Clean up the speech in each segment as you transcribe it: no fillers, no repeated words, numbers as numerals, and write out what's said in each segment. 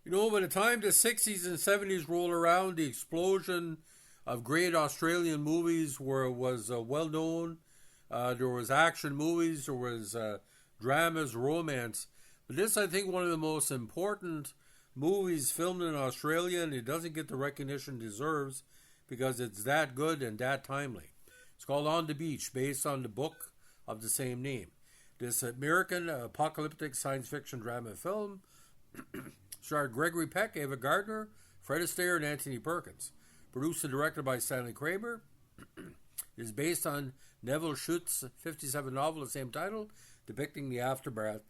By the time the 60s and 70s roll around, the explosion of great Australian movies where it was well known. There was action movies, there was dramas, romance. But this, I think, one of the most important movies filmed in Australia, and it doesn't get the recognition it deserves because it's that good and that timely. It's called On the Beach, based on the book of the same name. This American apocalyptic science fiction drama film starred Gregory Peck, Ava Gardner, Fred Astaire, and Anthony Perkins. Produced and directed by Stanley Kramer. It is based on Neville Shute's 57 novel of the same title, depicting the aftermath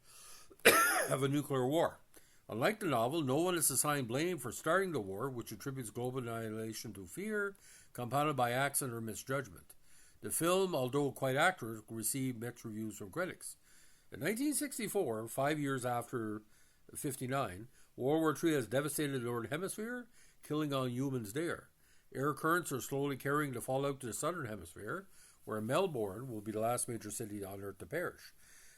of a nuclear war. Unlike the novel, no one is assigned blame for starting the war, which attributes global annihilation to fear, compounded by accident or misjudgment. The film, although quite accurate, received mixed reviews from critics. In 1964, 5 years after 59, World War III has devastated the Northern Hemisphere, killing all humans there. Air currents are slowly carrying the fallout to the Southern Hemisphere, where Melbourne will be the last major city on Earth to perish.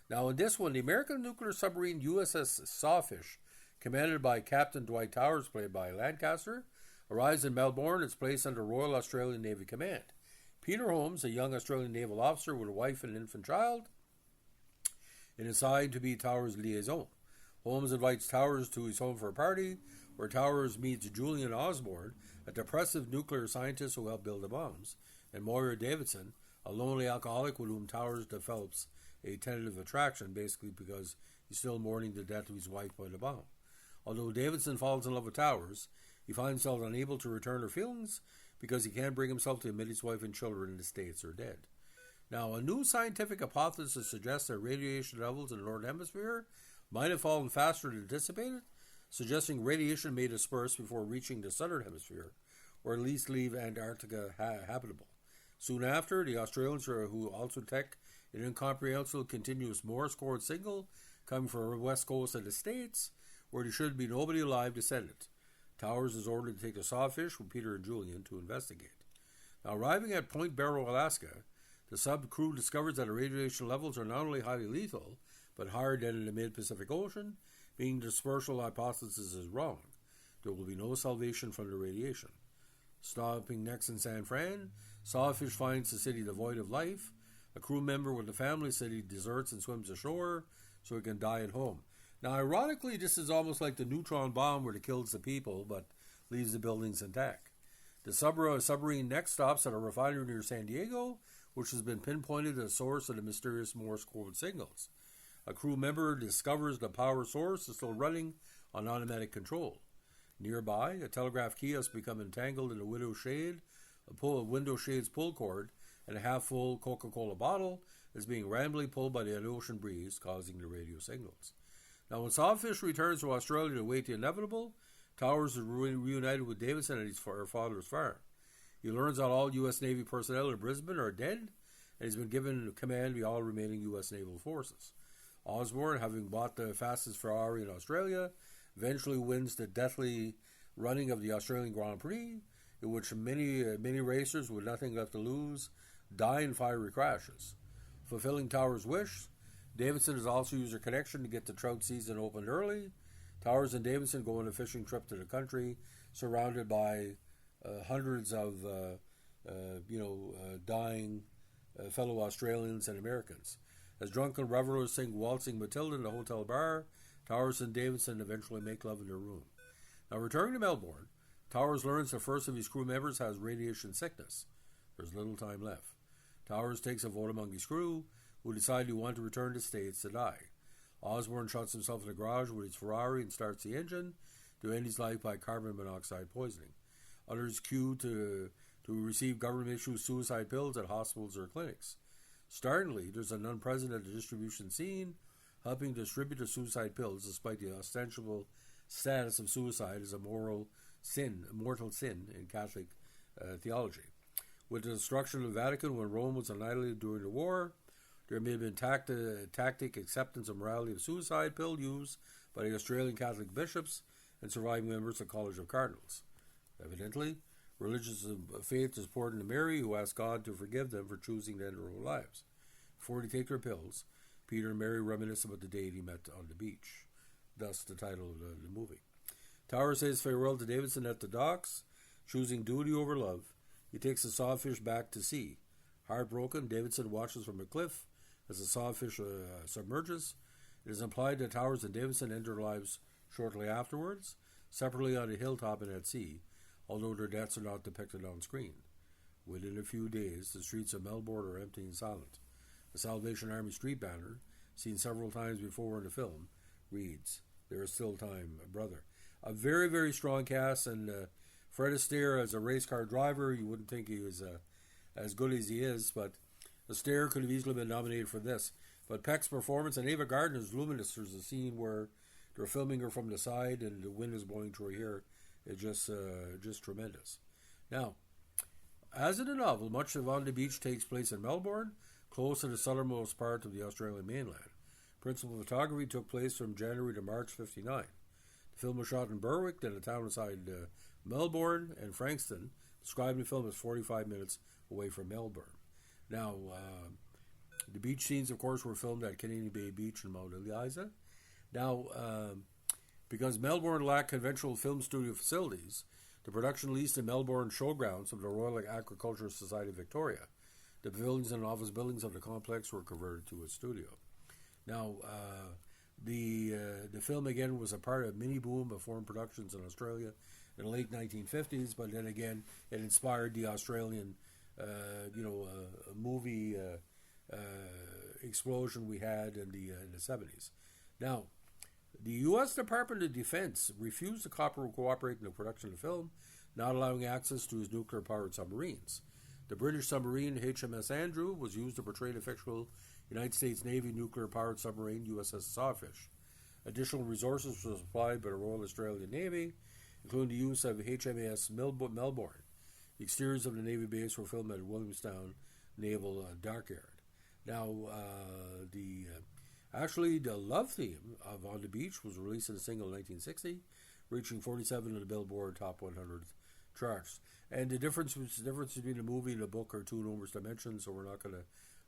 Now, in this one, the American nuclear submarine USS Sawfish, commanded by Captain Dwight Towers, played by Lancaster, arrives in Melbourne and is placed under Royal Australian Navy Command. Peter Holmes, a young Australian naval officer with a wife and an infant child, is assigned to be Towers' liaison. Holmes invites Towers to his home for a party, where Towers meets Julian Osborne, a depressive nuclear scientist who helped build the bombs, and Moira Davidson, a lonely alcoholic with whom Towers develops a tentative attraction, basically because he's still mourning the death of his wife by the bomb. Although Davidson falls in love with Towers, he finds himself unable to return her feelings because he can't bring himself to admit his wife and children in the States are dead. Now, a new scientific hypothesis suggests that radiation levels in the Northern Hemisphere might have fallen faster than anticipated, suggesting radiation may disperse before reaching the Southern Hemisphere, or at least leave Antarctica habitable. Soon after, the Australians, who also detect an incomprehensible continuous Morse code signal coming from the west coast of the States, where there should be nobody alive to send it. Towers is ordered to take the Sawfish with Peter and Julian to investigate. Now, arriving at Point Barrow, Alaska, the sub crew discovers that the radiation levels are not only highly lethal, but higher than in the mid-Pacific Ocean, meaning the dispersal hypothesis is wrong. There will be no salvation from the radiation. Stopping next in San Fran, Sawfish finds the city devoid of life. A crew member with the family said he deserts and swims ashore so he can die at home. Now, ironically, this is almost like the neutron bomb where it kills the people but leaves the buildings intact. The submarine next stops at a refinery near San Diego, which has been pinpointed as a source of the mysterious Morse code signals. A crew member discovers the power source is still running on automatic control. Nearby, a telegraph kiosk becomes entangled in a window shade's pull cord, and a half-full Coca-Cola bottle is being randomly pulled by the ocean breeze, causing the radio signals. Now, when Sawfish returns to Australia to await the inevitable, Towers is reunited with Davidson at his father's farm. He learns that all U.S. Navy personnel in Brisbane are dead, and he's been given command of all remaining U.S. naval forces. Osborne, having bought the fastest Ferrari in Australia, eventually wins the deathly running of the Australian Grand Prix, in which many racers with nothing left to lose die in fiery crashes. Fulfilling Towers' wish, Davidson has also used her connection to get the trout season opened early. Towers and Davidson go on a fishing trip to the country, surrounded by hundreds of dying fellow Australians and Americans. As drunken revelers sing Waltzing Matilda in the hotel bar, Towers and Davidson eventually make love in their room. Now, returning to Melbourne, Towers learns the first of his crew members has radiation sickness. There's little time left. Towers takes a vote among his crew, who decide he want to return to the States to die. Osborne shuts himself in the garage with his Ferrari and starts the engine to end his life by carbon monoxide poisoning. Others queue to receive government-issued suicide pills at hospitals or clinics. Startlingly, there's a nun present at the distribution scene, helping distribute the suicide pills despite the ostensible status of suicide as a mortal sin in Catholic theology. With the destruction of the Vatican when Rome was annihilated during the war, there may have been tactic acceptance of morality of suicide pill use by the Australian Catholic bishops and surviving members of the College of Cardinals. Evidently, religious faith is poured into Mary, who asks God to forgive them for choosing to end their own lives. Before they take their pills, Peter and Mary reminisce about the date he met on the beach. Thus, the title of the movie. Tower says farewell to Davidson at the docks, choosing duty over love. He takes the sawfish back to sea. Heartbroken, Davidson watches from a cliff as the sawfish submerges. It is implied that Towers and Davidson end their lives shortly afterwards, separately on a hilltop and at sea, although their deaths are not depicted on screen. Within a few days, the streets of Melbourne are empty and silent. The Salvation Army street banner, seen several times before in the film, reads, "There is still time, brother." A very, very strong cast, and Fred Astaire as a race car driver, you wouldn't think he was as good as he is, but Astaire could have easily been nominated for this. But Peck's performance, and Ava Gardner's luminous. There's a scene where they're filming her from the side and the wind is blowing through her hair. It's just tremendous. Now, as in the novel, much of On the Beach takes place in Melbourne, close to the southernmost part of the Australian mainland. Principal photography took place from January to March '59. The film was shot in Berwick, then a town inside Melbourne, and Frankston, describing the film as 45 minutes away from Melbourne. Now, the beach scenes, of course, were filmed at Canadian Bay Beach in Mount Eliza. Now, because Melbourne lacked conventional film studio facilities, the production leased the Melbourne showgrounds of the Royal Agricultural Society of Victoria. The pavilions and office buildings of the complex were converted to a studio. Now, the film again was a part of a mini boom of foreign productions in Australia in the late 1950s, but then again it inspired the Australian, movie explosion we had in the 70s. Now, the U.S. Department of Defense refused to cooperate in the production of the film, not allowing access to his nuclear-powered submarines. The British submarine HMS Andrew was used to portray the fictional United States Navy nuclear-powered submarine USS Sawfish. Additional resources were supplied by the Royal Australian Navy, including the use of HMAS Melbourne. The exteriors of the Navy base were filmed at Williamstown Naval Dockyard. Now, Actually, the love theme of On the Beach was released in a single in 1960, reaching 47 in the Billboard Top 100 charts. And the difference between a movie and a book are two numerous dimensions, so we're not going to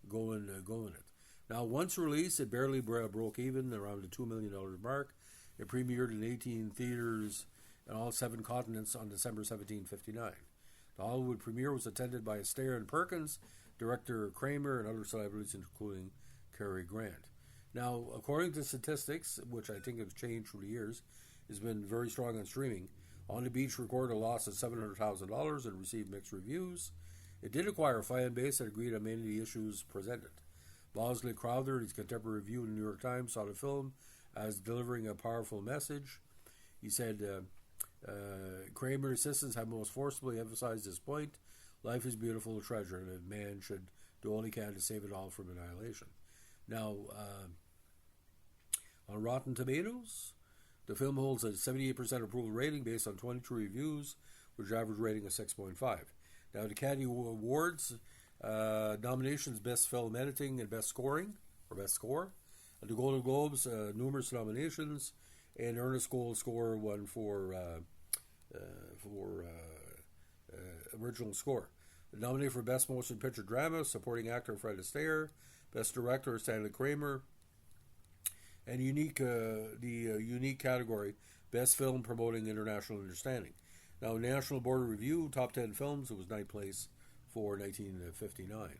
go in it. Now, once released, it barely broke even around the $2 million mark. It premiered in 18 theaters on all 7 continents on December 17, 1959. The Hollywood premiere was attended by Astaire and Perkins, director Kramer, and other celebrities, including Cary Grant. Now, according to statistics, which I think have changed through the years, has been very strong on streaming. On the Beach recorded a loss of $700,000 and received mixed reviews. It did acquire a fan base that agreed on many of the issues presented. Bosley Crowther, in his contemporary review in the New York Times, saw the film as delivering a powerful message. He said, Kramer's assistants have most forcibly emphasized this point. Life is beautiful, a treasure, and a man should do all he can to save it all from annihilation. Now, on Rotten Tomatoes, the film holds a 78% approval rating based on 22 reviews, which average rating of 6.5. Now, the Academy Awards nominations: Best Film Editing and Best Scoring, or Best Score. At the Golden Globes, numerous nominations, and Ernest Gold Score won for original score. Nominated for Best Motion Picture Drama, Supporting Actor Fred Astaire, Best Director Stanley Kramer, and unique category, Best Film Promoting International Understanding. Now, National Board of Review, Top 10 Films, it was 9th place for 1959.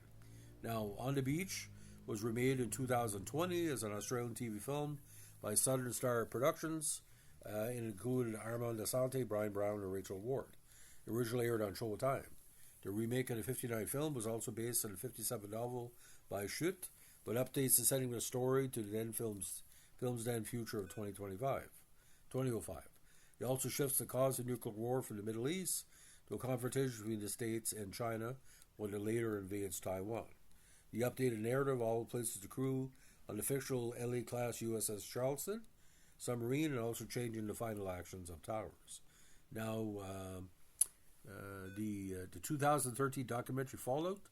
Now, On the Beach was remade in 2020 as an Australian TV film by Southern Star Productions. It included Armand Asante, Brian Brown, and Rachel Ward. It originally aired on Showtime. The remake of the 59 film was also based on the 57 novel by Schutt, but updates the setting of the story to the then film's then future of 2005. It also shifts the cause of nuclear war from the Middle East to a confrontation between the States and China when it later invades Taiwan. The updated narrative all places the crew on the fictional LA-class USS Charleston submarine, and also changing the final actions of Towers. Now, the 2013 documentary Fallout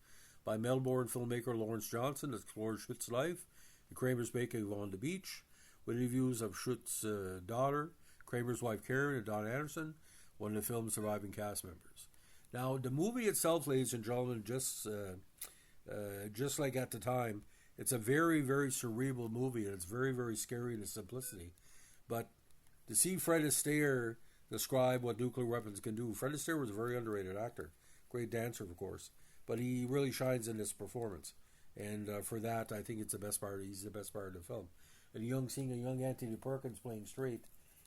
by Melbourne filmmaker Lawrence Johnson explores Schutt's life and Kramer's making of On the Beach, with reviews of Schutt's daughter, Kramer's wife Karen, and Don Anderson, one of the film's surviving cast members. Now, the movie itself, ladies and gentlemen, just like at the time, it's a very, very cerebral movie, and it's very, very scary in its simplicity. But to see Fred Astaire describe what nuclear weapons can do. Fred Astaire was a very underrated actor, great dancer, of course, but he really shines in this performance. And for that, I think it's the best part. He's the best part of the film. And seeing a young Anthony Perkins playing straight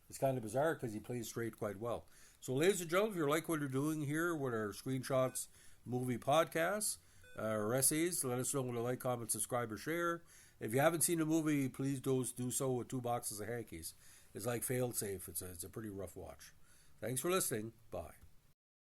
is kind of bizarre because he plays straight quite well. So, ladies and gentlemen, if you like what we're doing here with our screenshots, movie podcasts, or essays, let us know with a like, comment, subscribe, or share. If you haven't seen the movie, please do so with 2 boxes of hankies. It's like fail safe. It's a pretty rough watch. Thanks for listening. Bye.